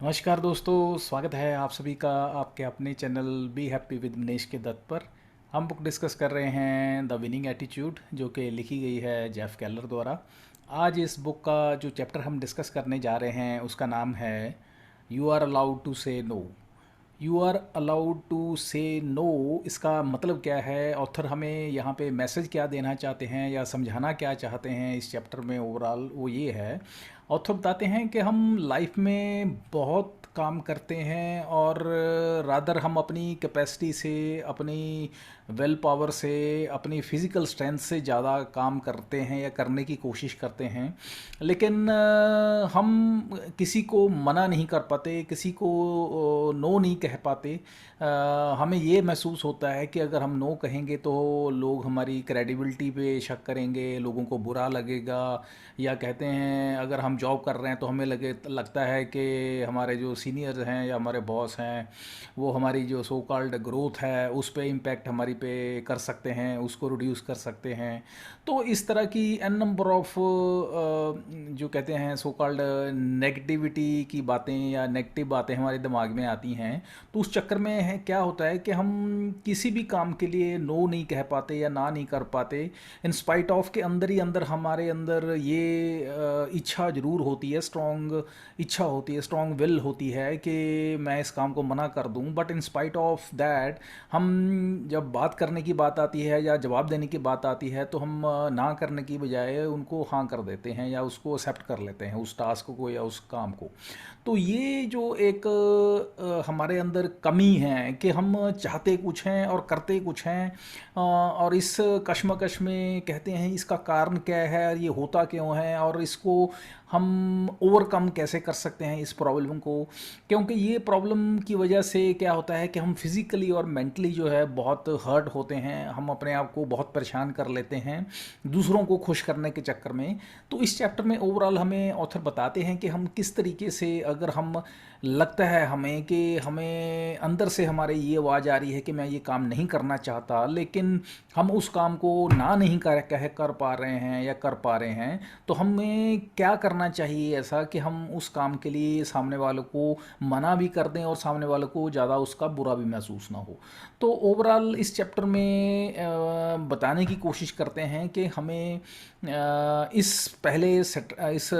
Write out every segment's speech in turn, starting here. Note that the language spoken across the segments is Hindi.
नमस्कार दोस्तों, स्वागत है आप सभी का आपके अपने channel be happy with Manish के दत्त पर। हम बुक डिस्कस कर रहे हैं द विनिंग एटीट्यूड, जो कि लिखी गई है जेफ केलर द्वारा। आज इस बुक का जो चैप्टर हम डिस्कस करने जा रहे हैं उसका नाम है you are allowed to say no. You are allowed to say no, इसका मतलब क्या है, ऑथर हमें यहाँ पे मैसेज क्या देना चाहते हैं या समझाना क्या चाहते हैं इस चैप्टर में ओवरऑल, वो ये है। ऑथर बताते हैं कि हम लाइफ में बहुत काम करते हैं और रादर हम अपनी कैपेसिटी से, अपनी विल पावर से, अपनी फिज़िकल स्ट्रेंथ से ज़्यादा काम करते हैं या करने की कोशिश करते हैं। लेकिन हम किसी को मना नहीं कर पाते, किसी को नो नहीं कह पाते। हमें ये महसूस होता है कि अगर हम नो कहेंगे तो लोग हमारी क्रेडिबिलिटी पे शक करेंगे, लोगों को बुरा लगेगा। या कहते हैं अगर हम जॉब कर रहे हैं तो हमें लगता है कि हमारे जो सीनियर्स हैं या हमारे बॉस हैं वो हमारी जो सो कॉल्ड ग्रोथ है उस पे इम्पेक्ट हमारी पे कर सकते हैं, उसको रिड्यूस कर सकते हैं। तो इस तरह की एन नंबर ऑफ जो कहते हैं सो कॉल्ड नेगेटिविटी की बातें या नेगेटिव बातें हमारे दिमाग में आती हैं। तो उस चक्कर में है क्या होता है कि हम किसी भी काम के लिए नो नहीं कह पाते या ना नहीं कर पाते। इन स्पाइट ऑफ के अंदर ही अंदर हमारे अंदर ये इच्छा ज़रूर होती है, स्ट्रॉन्ग इच्छा होती है, स्ट्रॉन्ग विल होती है कि मैं इस काम को मना कर दूं। But in spite of that हम जब बात करने की बात आती है या जवाब देने की बात आती है तो हम ना करने की बजाय उनको हाँ कर देते हैं या उसको एक्सेप्ट कर लेते हैं, उस टास्क को या उस काम को। तो ये जो एक हमारे अंदर कमी है कि हम चाहते कुछ हैं और करते कुछ हैं। और इस कश्मकश में कहते हैं इसका कारण क्या है और ये होता क्यों है और इसको हम ओवरकम कैसे कर सकते हैं इस प्रॉब्लम को। क्योंकि ये प्रॉब्लम की वजह से क्या होता है कि हम फिज़िकली और मेंटली जो है बहुत हर्ट होते हैं, हम अपने आप को बहुत परेशान कर लेते हैं दूसरों को खुश करने के चक्कर में। तो इस चैप्टर में ओवरऑल हमें ऑथर बताते हैं कि हम किस तरीके से, अगर हम लगता है हमें कि हमें अंदर से हमारे ये आवाज़ आ रही है कि मैं ये काम नहीं करना चाहता, लेकिन हम उस काम को ना नहीं कर पा रहे हैं या कर पा रहे हैं, तो हमें क्या करना चाहिए ऐसा कि हम उस काम के लिए सामने वालों को मना भी कर दें और सामने वालों को ज़्यादा उसका बुरा भी महसूस ना हो। तो ओवरऑल इस चैप्टर में बताने की कोशिश करते हैं कि हमें इस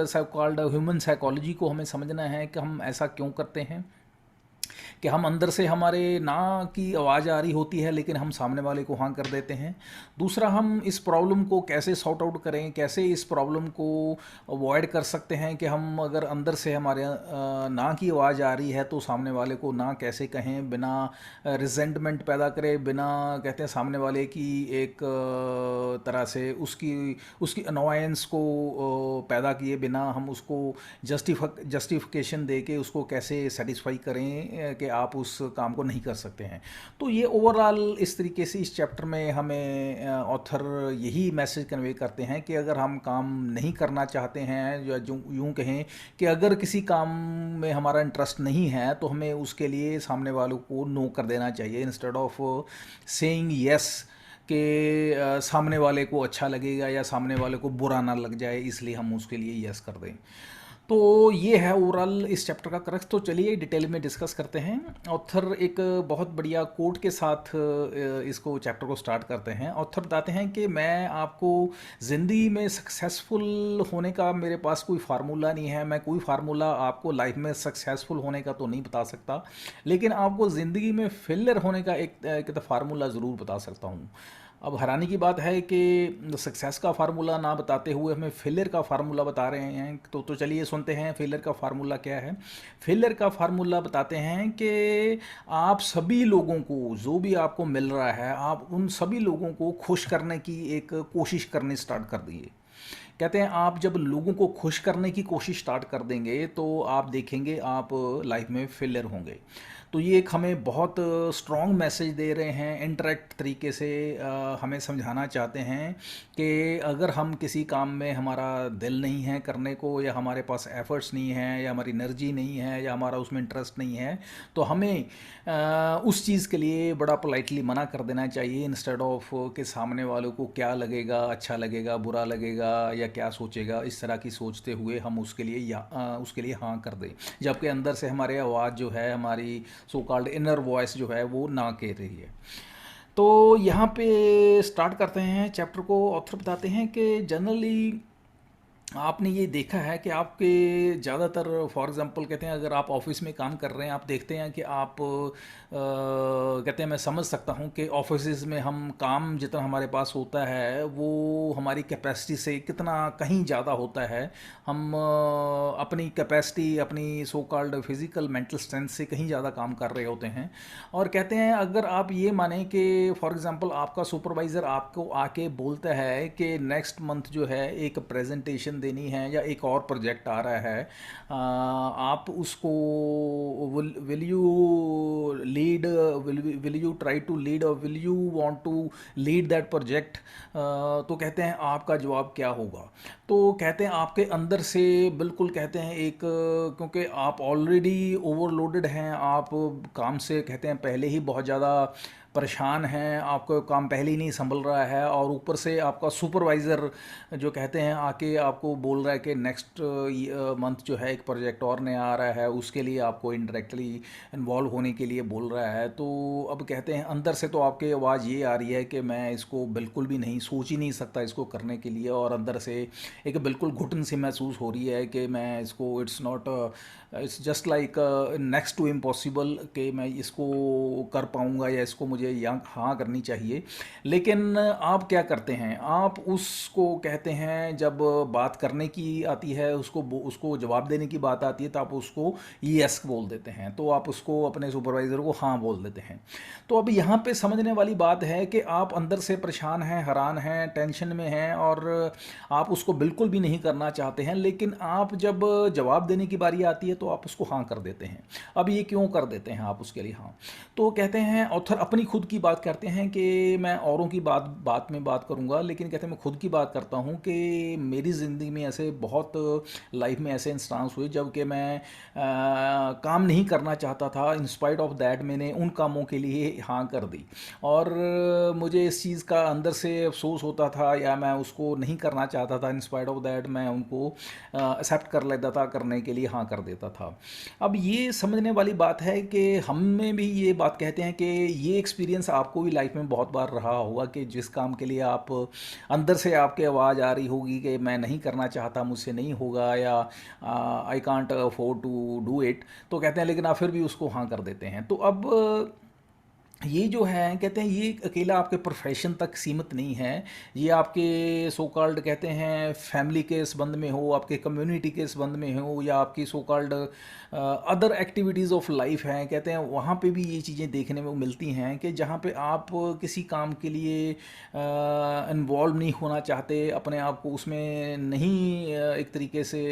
सो कॉल्ड ह्यूमन साइकोलॉजी को हमें समझना है कि हम ऐसा क्यों करते हैं, कि हम अंदर से हमारे ना की आवाज़ आ रही होती है लेकिन हम सामने वाले को हाँ कर देते हैं। दूसरा, हम इस प्रॉब्लम को कैसे सॉर्ट आउट करें, कैसे इस प्रॉब्लम को अवॉइड कर सकते हैं कि हम अगर अंदर से हमारे ना की आवाज़ आ रही है तो सामने वाले को ना कैसे कहें बिना रिजेंटमेंट पैदा करें, बिना कहते हैं सामने वाले की एक तरह से उसकी उसकी अनोयंस को पैदा किए बिना हम उसको जस्टिफिकेशन दे के उसको कैसे सेटिस्फाई करें कि आप उस काम को नहीं कर सकते हैं। तो ये ओवरऑल इस तरीके से इस चैप्टर में हमें ऑथर यही मैसेज कन्वे करते हैं कि अगर हम काम नहीं करना चाहते हैं या जो यूँ कहें कि अगर किसी काम में हमारा इंटरेस्ट नहीं है तो हमें उसके लिए सामने वालों को नो कर देना चाहिए इंस्टेड ऑफ सेइंग यस, कि सामने वाले को अच्छा लगेगा या सामने वाले को बुरा ना लग जाए इसलिए हम उसके लिए यस कर दें। तो ये है ओवरऑल इस चैप्टर का क्रक्स। तो चलिए डिटेल में डिस्कस करते हैं। ऑथर एक बहुत बढ़िया कोट के साथ इसको चैप्टर को स्टार्ट करते हैं। ऑथर बताते हैं कि मैं आपको ज़िंदगी में सक्सेसफुल होने का मेरे पास कोई फार्मूला नहीं है, मैं कोई फार्मूला आपको लाइफ में सक्सेसफुल होने का तो नहीं बता सकता, लेकिन आपको ज़िंदगी में फेलियर होने का एक फार्मूला ज़रूर बता सकता हूँ। अब हैरानी की बात है कि सक्सेस का फार्मूला ना बताते हुए हमें फेलियर का फार्मूला बता रहे हैं। तो चलिए सुनते हैं फेलियर का फार्मूला क्या है। फेलियर का फार्मूला बताते हैं कि आप सभी लोगों को, जो भी आपको मिल रहा है, आप उन सभी लोगों को खुश करने की एक कोशिश करनी स्टार्ट कर दिए। कहते हैं आप जब लोगों को खुश करने की कोशिश स्टार्ट कर देंगे तो आप देखेंगे आप लाइफ में फेलियर होंगे। तो ये एक हमें बहुत स्ट्रॉन्ग मैसेज दे रहे हैं, इंटरेक्ट तरीके से हमें समझाना चाहते हैं कि अगर हम किसी काम में हमारा दिल नहीं है करने को, या हमारे पास एफर्ट्स नहीं है, या हमारी एनर्जी नहीं है, या हमारा उसमें इंटरेस्ट नहीं है, तो हमें उस चीज़ के लिए बड़ा पोलाइटली मना कर देना चाहिए इंस्टेड ऑफ कि सामने वालों को क्या लगेगा, अच्छा लगेगा, बुरा लगेगा, या क्या सोचेगा, इस तरह की सोचते हुए हम उसके लिए हाँ कर दें, जबकि अंदर से हमारे आवाज़ जो है, हमारी सो कॉल्ड इनर वॉइस जो है वो ना कह रही है। तो यहाँ पे स्टार्ट करते हैं चैप्टर को। ऑथर बताते हैं कि जनरली आपने ये देखा है कि आपके ज़्यादातर, फॉर एग्जांपल कहते हैं, अगर आप ऑफिस में काम कर रहे हैं, आप देखते हैं कि आप कहते हैं, मैं समझ सकता हूँ कि ऑफिस में हम काम जितना हमारे पास होता है वो हमारी कैपेसिटी से कितना कहीं ज़्यादा होता है। हम अपनी कैपेसिटी, अपनी so called physical mental strength से कहीं ज़्यादा काम कर रहे होते हैं। और कहते हैं अगर आप ये माने कि फॉर एग्जांपल आपका सुपरवाइज़र आपको आके बोलता है कि नेक्स्ट मंथ जो है एक प्रेजेंटेशन देनी है या एक और प्रोजेक्ट आ रहा है, आप उसको will you lead, will you try to lead और will you want to lead that project, तो कहते हैं आपका जवाब क्या होगा। तो कहते हैं आपके अंदर से बिल्कुल कहते हैं एक, क्योंकि आप ऑलरेडी ओवरलोडेड हैं, आप काम से कहते हैं पहले ही बहुत ज़्यादा परेशान हैं, आपको काम पहले ही नहीं संभल रहा है, और ऊपर से आपका सुपरवाइज़र जो कहते हैं आके आपको बोल रहा है कि नेक्स्ट मंथ जो है एक प्रोजेक्ट और नया आ रहा है, उसके लिए आपको इनडायरेक्टली इन्वॉल्व होने के लिए बोल रहा है। तो अब कहते हैं अंदर से तो आपकी आवाज़ ये आ रही है कि मैं इसको बिल्कुल भी नहीं सोच ही नहीं सकता इसको करने के लिए, और अंदर से एक बिल्कुल घुटन सी महसूस हो रही है कि मैं इसको, it's not, it's just like next to impossible कि मैं इसको कर पाऊँगा या इसको मुझे या हाँ करनी चाहिए। लेकिन आप क्या करते हैं, आप उसको कहते हैं जब बात करने की आती है, उसको जवाब देने की बात आती है, तो आप उसको यस बोल देते हैं, तो आप उसको अपने सुपरवाइज़र को हाँ बोल देते हैं। तो अब यहाँ पे समझने वाली बात है कि आप अंदर से परेशान हैं, हैरान हैं, टेंशन में हैं, और आप उसको बिल्कुल भी नहीं करना चाहते हैं, लेकिन आप जब जवाब देने की बारी आती है तो आप उसको हाँ कर देते हैं। अब ये क्यों कर देते हैं आप उसके लिए हाँ? तो कहते हैं ऑथर अपनी खुद की बात करते हैं कि मैं औरों की बात में बात करूंगा, लेकिन कहते हैं मैं खुद की बात करता हूं कि मेरी ज़िंदगी में ऐसे बहुत लाइफ में ऐसे इंस्टांस हुए जब कि मैं काम नहीं करना चाहता था, इन स्पाइट ऑफ दैट मैंने उन कामों के लिए हाँ कर दी, और मुझे इस चीज़ का अंदर से अफसोस होता था या मैं उसको नहीं करना चाहता था, इन स्पाइट ऑफ दैट मैं उनको एक्सेप्ट कर लेता था, करने के लिए हाँ कर देता था। अब ये समझने वाली बात है कि हम में भी ये बात कहते हैं कि ये एक्सपीरियंस आपको भी लाइफ में बहुत बार रहा होगा कि जिस काम के लिए आप अंदर से आपके आवाज़ आ रही होगी कि मैं नहीं करना चाहता, मुझसे नहीं होगा, या I can't afford to do it, तो कहते हैं लेकिन आप फिर भी उसको हाँ कर देते हैं। तो अब ये जो है कहते हैं ये अकेला आपके प्रोफेशन तक सीमित नहीं है, ये आपके सो कॉल्ड कहते हैं फैमिली के संबंध में हो, आपके कम्युनिटी के संबंध में हो, या आपकी so called other activities of life हैं, कहते हैं वहाँ पे भी ये चीज़ें देखने में मिलती हैं कि जहाँ पे आप किसी काम के लिए इन्वॉल्व नहीं होना चाहते, अपने आप को उसमें नहीं एक तरीके से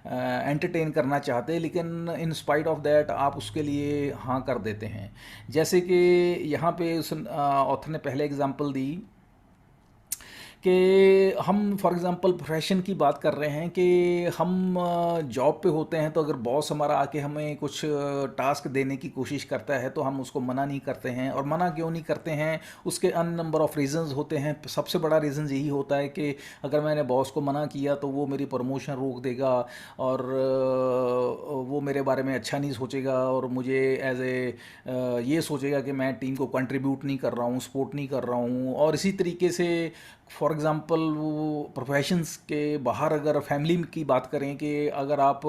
एंटरटेन करना चाहते, लेकिन इन स्पाइट ऑफ दैट आप उसके लिए हाँ कर देते हैं। जैसे कि यहाँ पे उस ऑथर ने पहले एग्जांपल दी कि हम फॉर एग्ज़ाम्पल प्रोफेशन की बात कर रहे हैं कि हम जॉब पे होते हैं, तो अगर बॉस हमारा आके हमें कुछ टास्क देने की कोशिश करता है तो हम उसको मना नहीं करते हैं। और मना क्यों नहीं करते हैं, उसके अन नंबर ऑफ रीजंस होते हैं। सबसे बड़ा रीज़न यही होता है कि अगर मैंने बॉस को मना किया तो वो मेरी प्रमोशन रोक देगा, और वो मेरे बारे में अच्छा नहीं सोचेगा, और मुझे एज ए ये सोचेगा कि मैं टीम को कंट्रीब्यूट नहीं कर रहा हूँ, सपोर्ट नहीं कर रहा हूँ। और इसी तरीके से फॉर एग्ज़ाम्पल वो प्रोफेशंस के बाहर अगर फैमिली की बात करें कि अगर आप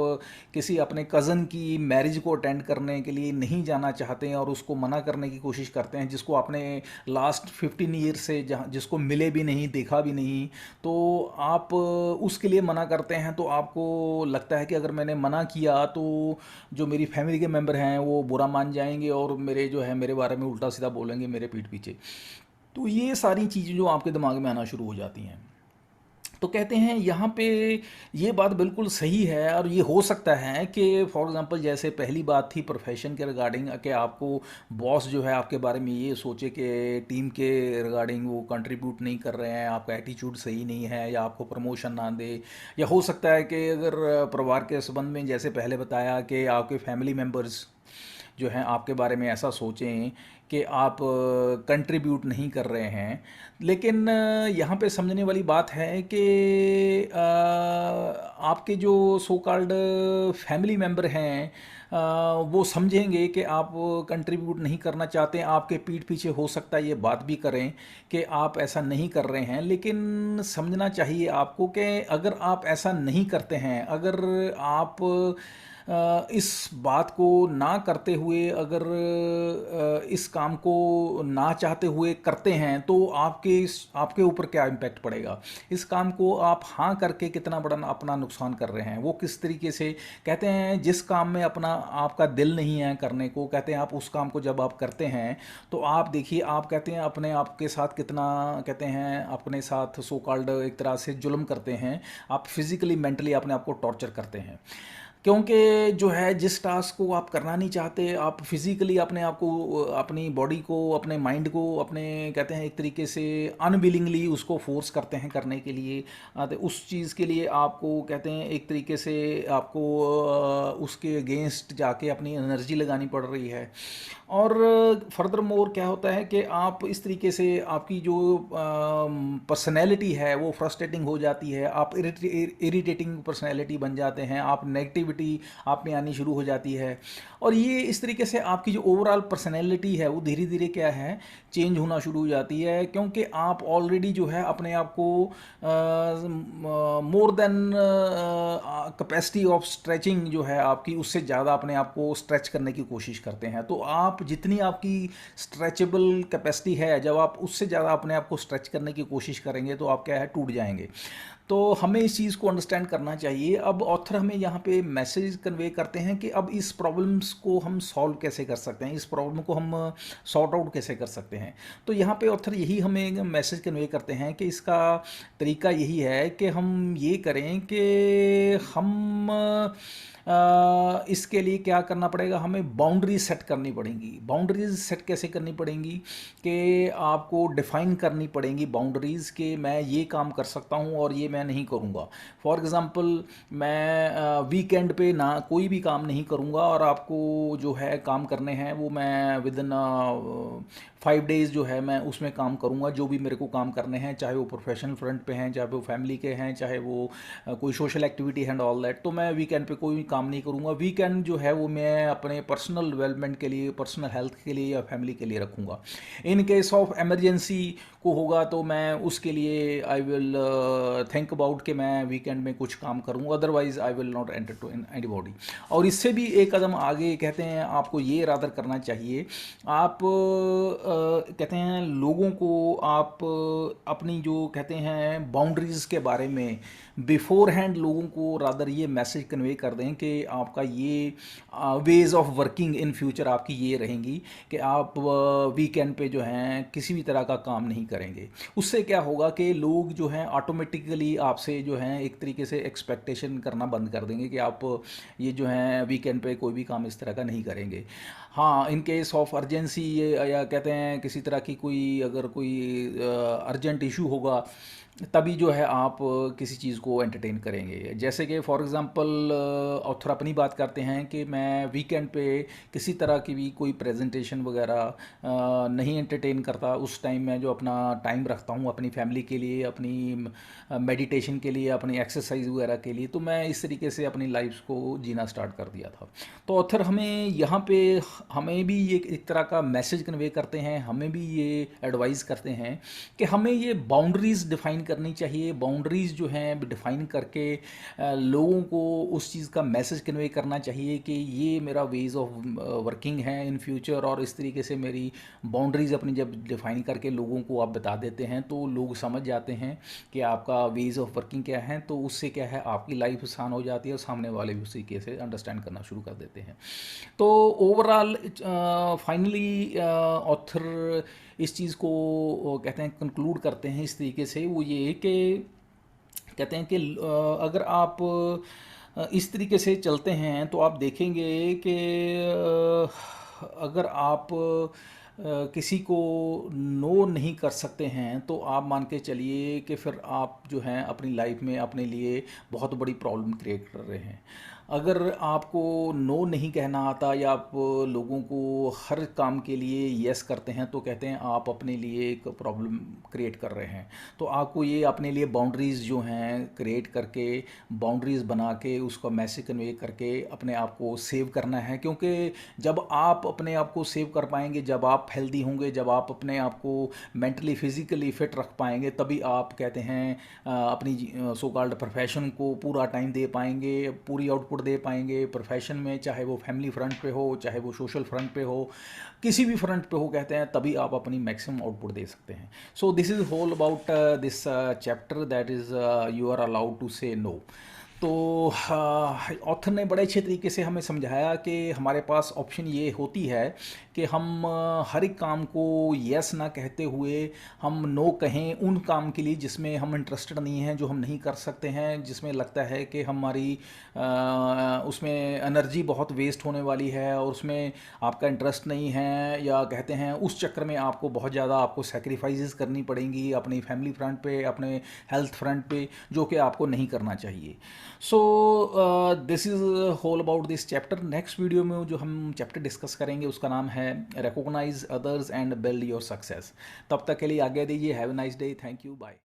किसी अपने कज़न की मैरिज को अटेंड करने के लिए नहीं जाना चाहते हैं और उसको मना करने की कोशिश करते हैं, जिसको आपने लास्ट 15 ईयर से जहाँ जिसको मिले भी नहीं, देखा भी नहीं, तो आप उसके लिए मना करते हैं, तो आपको लगता है कि अगर मैंने मना किया तो जो मेरी फैमिली के मेम्बर हैं वो बुरा मान जाएंगे और मेरे जो है मेरे बारे में उल्टा सीधा बोलेंगे मेरे पीठ पीछे। तो ये सारी चीज़ें जो आपके दिमाग में आना शुरू हो जाती हैं। तो कहते हैं यहाँ पे ये बात बिल्कुल सही है, और ये हो सकता है कि फॉर एग्जांपल जैसे पहली बात थी प्रोफेशन के रिगार्डिंग कि आपको बॉस जो है आपके बारे में ये सोचे कि टीम के रिगार्डिंग वो कंट्रीब्यूट नहीं कर रहे हैं, आपका एटीट्यूड सही नहीं है, या आपको प्रमोशन ना दे। या हो सकता है कि अगर परिवार के संबंध में जैसे पहले बताया कि आपके फैमिली मेम्बर्स जो हैं आपके बारे में ऐसा सोचें कि आप कंट्रीब्यूट नहीं कर रहे हैं। लेकिन यहाँ पे समझने वाली बात है कि आपके जो सो कॉल्ड फैमिली मेम्बर हैं वो समझेंगे कि आप कंट्रीब्यूट नहीं करना चाहते। आपके पीठ पीछे हो सकता है ये बात भी करें कि आप ऐसा नहीं कर रहे हैं, लेकिन समझना चाहिए आपको कि अगर आप ऐसा नहीं करते हैं, अगर आप इस बात को ना करते हुए, अगर इस काम को ना चाहते हुए करते हैं, तो आपके ऊपर क्या इम्पैक्ट पड़ेगा। इस काम को आप हाँ करके कितना बड़ा अपना नुकसान कर रहे हैं। वो किस तरीके से कहते हैं, जिस काम में अपना आपका दिल नहीं है करने को, कहते हैं आप उस काम को जब आप करते हैं तो आप देखिए, आप कहते हैं अपने आप के साथ कितना, कहते हैं अपने साथ सो कॉल्ड एक तरह से जुल्म करते हैं। आप फिजिकली मेंटली अपने आप को टॉर्चर करते हैं, क्योंकि जो है जिस टास्क को आप करना नहीं चाहते, आप फिज़िकली अपने आप को, अपनी बॉडी को, अपने माइंड को, अपने कहते हैं एक तरीके से अनविलिंगली उसको फोर्स करते हैं करने के लिए। तो उस चीज़ के लिए आपको कहते हैं एक तरीके से आपको उसके अगेंस्ट जाके अपनी एनर्जी लगानी पड़ रही है। और फर्दर मोर क्या होता है कि आप इस तरीके से आपकी जो पर्सनैलिटी है वो फ्रस्ट्रेटिंग हो जाती है। आप इरिटेटिंग पर्सनैलिटी बन जाते हैं, आप नेगेटिविटी आप में आनी शुरू हो जाती है। और ये इस तरीके से आपकी जो ओवरऑल पर्सनैलिटी है वो धीरे धीरे क्या है, चेंज होना शुरू हो जाती है, क्योंकि आप ऑलरेडी जो है अपने आप को more than capacity of stretching जो है आपकी, उससे ज़्यादा अपने आप को स्ट्रेच करने की कोशिश करते हैं। तो आप जितनी आपकी स्ट्रेचेबल कैपेसिटी है, जब आप उससे ज़्यादा अपने आप को स्ट्रेच करने की कोशिश करेंगे तो आप क्या है, टूट जाएंगे। तो हमें इस चीज़ को अंडरस्टैंड करना चाहिए। अब ऑथर हमें यहाँ पे मैसेज कन्वे करते हैं कि अब इस प्रॉब्लम्स को हम सॉल्व कैसे कर सकते हैं, इस प्रॉब्लम को हम सॉर्ट आउट कैसे कर सकते हैं। तो यहाँ पे ऑथर यही हमें मैसेज कन्वे करते हैं कि इसका तरीका यही है कि हम ये करें कि हम इसके लिए क्या करना पड़ेगा, हमें बाउंड्रीज सेट करनी पड़ेंगी। बाउंड्रीज सेट कैसे करनी पड़ेंगी कि आपको डिफ़ाइन करनी पड़ेंगी बाउंड्रीज़ के मैं ये काम कर सकता हूँ और ये मैं नहीं करूँगा। फॉर एग्ज़ाम्पल, मैं वीकेंड पे ना कोई भी काम नहीं करूँगा, और आपको जो है काम करने हैं वो मैं विद इन 5 डेज़ जो है मैं उसमें काम करूँगा, जो भी मेरे को काम करने हैं, चाहे वो प्रोफेशनल फ्रंट पे हैं, चाहे वो फैमिली के हैं, चाहे वो कोई social activity and all that. तो मैं वीकेंड पे कोई काम नहीं करूँगा। वीकेंड जो है वो मैं अपने पर्सनल डेवलपमेंट के लिए, पर्सनल हेल्थ के लिए या फैमिली के लिए रखूँगा। इन केस ऑफ एमरजेंसी को होगा तो मैं उसके लिए आई विल थिंक अबाउट कि मैं वीकेंड में कुछ काम करूँ, otherwise I will not enter to in anybody. और इससे भी एक कदम आगे कहते हैं आपको ये रादर करना चाहिए, आप कहते हैं लोगों को आप अपनी जो कहते हैं बाउंड्रीज़ के बारे में बिफोर हैंड लोगों को रादर ये मैसेज कन्वे कर दें कि आपका ये ways of working in future आपकी ये रहेंगी कि आप वीकेंड पे जो हैं किसी भी तरह का काम नहीं करेंगे। उससे क्या होगा कि लोग जो हैं ऑटोमेटिकली आपसे जो हैं एक तरीके से एक्सपेक्टेशन करना बंद कर देंगे कि आप ये जो हैं वीकेंड पे कोई भी काम इस तरह का नहीं करेंगे। हाँ, इन केस ऑफ अर्जेंसी या कहते हैं किसी तरह की कोई अगर कोई अर्जेंट इशू होगा, तभी जो है आप किसी चीज़ को एंटरटेन करेंगे। जैसे कि फॉर एग्ज़ाम्पल ऑथर अपनी बात करते हैं कि मैं वीकेंड पे किसी तरह की भी कोई प्रेजेंटेशन वगैरह नहीं एंटरटेन करता। उस टाइम मैं जो अपना टाइम रखता हूँ अपनी फैमिली के लिए, अपनी मेडिटेशन के लिए, अपनी एक्सरसाइज वगैरह के लिए, तो मैं इस तरीके से अपनी लाइफ को जीना स्टार्ट कर दिया था। तो ऑथर हमें यहाँ पे हमें भी ये एक तरह का मैसेज कन्वे करते हैं, हमें भी ये एडवाइस करते हैं कि हमें ये बाउंड्रीज़ डिफ़ाइन करनी चाहिए। बाउंड्रीज़ जो हैं डिफ़ाइन करके लोगों को उस चीज़ का मैसेज कन्वे करना चाहिए कि ये मेरा वेज ऑफ वर्किंग है इन फ्यूचर, और इस तरीके से मेरी बाउंड्रीज़ अपनी जब डिफ़ाइन करके लोगों को आप बता देते हैं तो लोग समझ जाते हैं कि आपका वेज ऑफ वर्किंग क्या है। तो उससे क्या है, आपकी लाइफ आसान हो जाती है और सामने वाले भी उसी तरीके से अंडरस्टैंड करना शुरू कर देते हैं। तो ओवरऑल फाइनली ऑथर इस चीज़ को कहते हैं कंक्लूड करते हैं इस तरीके से, वो ये कि कहते हैं कि अगर आप इस तरीके से चलते हैं तो आप देखेंगे कि अगर आप किसी को नो नहीं कर सकते हैं तो आप मान के चलिए कि फिर आप जो हैं अपनी लाइफ में अपने लिए बहुत बड़ी प्रॉब्लम क्रिएट कर रहे हैं। अगर आपको नो नहीं कहना आता या आप लोगों को हर काम के लिए यस करते हैं तो कहते हैं आप अपने लिए एक प्रॉब्लम क्रिएट कर रहे हैं। तो आपको ये अपने लिए बाउंड्रीज़ जो हैं क्रिएट करके, बाउंड्रीज़ बना के उसका मैसेज कन्वे करके अपने आप को सेव करना है, क्योंकि जब आप अपने आप को सेव कर पाएंगे, जब आप हेल्दी होंगे, जब आप अपने आप को मेंटली फिजिकली फिट रख पाएंगे, तभी आप कहते हैं अपनी सो कॉल्ड प्रोफेशन को पूरा टाइम दे पाएंगे, पूरी आउटपुट दे पाएंगे प्रोफेशन में, चाहे वो फैमिली फ्रंट पे हो, चाहे वो सोशल फ्रंट पे हो, किसी भी फ्रंट पे हो, कहते हैं तभी आप अपनी मैक्सिमम आउटपुट दे सकते हैं। So this is whole about this chapter, that is you are allowed to say no. तो ऑथर ने बड़े अच्छे तरीके से हमें समझाया कि हमारे पास ऑप्शन ये होती है कि हम हर एक काम को यस ना कहते हुए हम नो कहें उन काम के लिए जिसमें हम इंटरेस्टेड नहीं हैं, जो हम नहीं कर सकते हैं, जिसमें लगता है कि हमारी उसमें एनर्जी बहुत वेस्ट होने वाली है और उसमें आपका इंटरेस्ट नहीं है, या कहते हैं उस चक्कर में आपको बहुत ज़्यादा आपको सेक्रीफाइसेस करनी पड़ेंगी अपनी फैमिली फ्रंट पे, अपने हेल्थ फ्रंट पे, जो कि आपको नहीं करना चाहिए। So this is whole about this chapter. Next video में जो हम चैप्टर डिस्कस करेंगे उसका नाम है recognise others and build your success. तब तक के लिए आज्ञा दीजिए। Have a nice day. Thank you. Bye.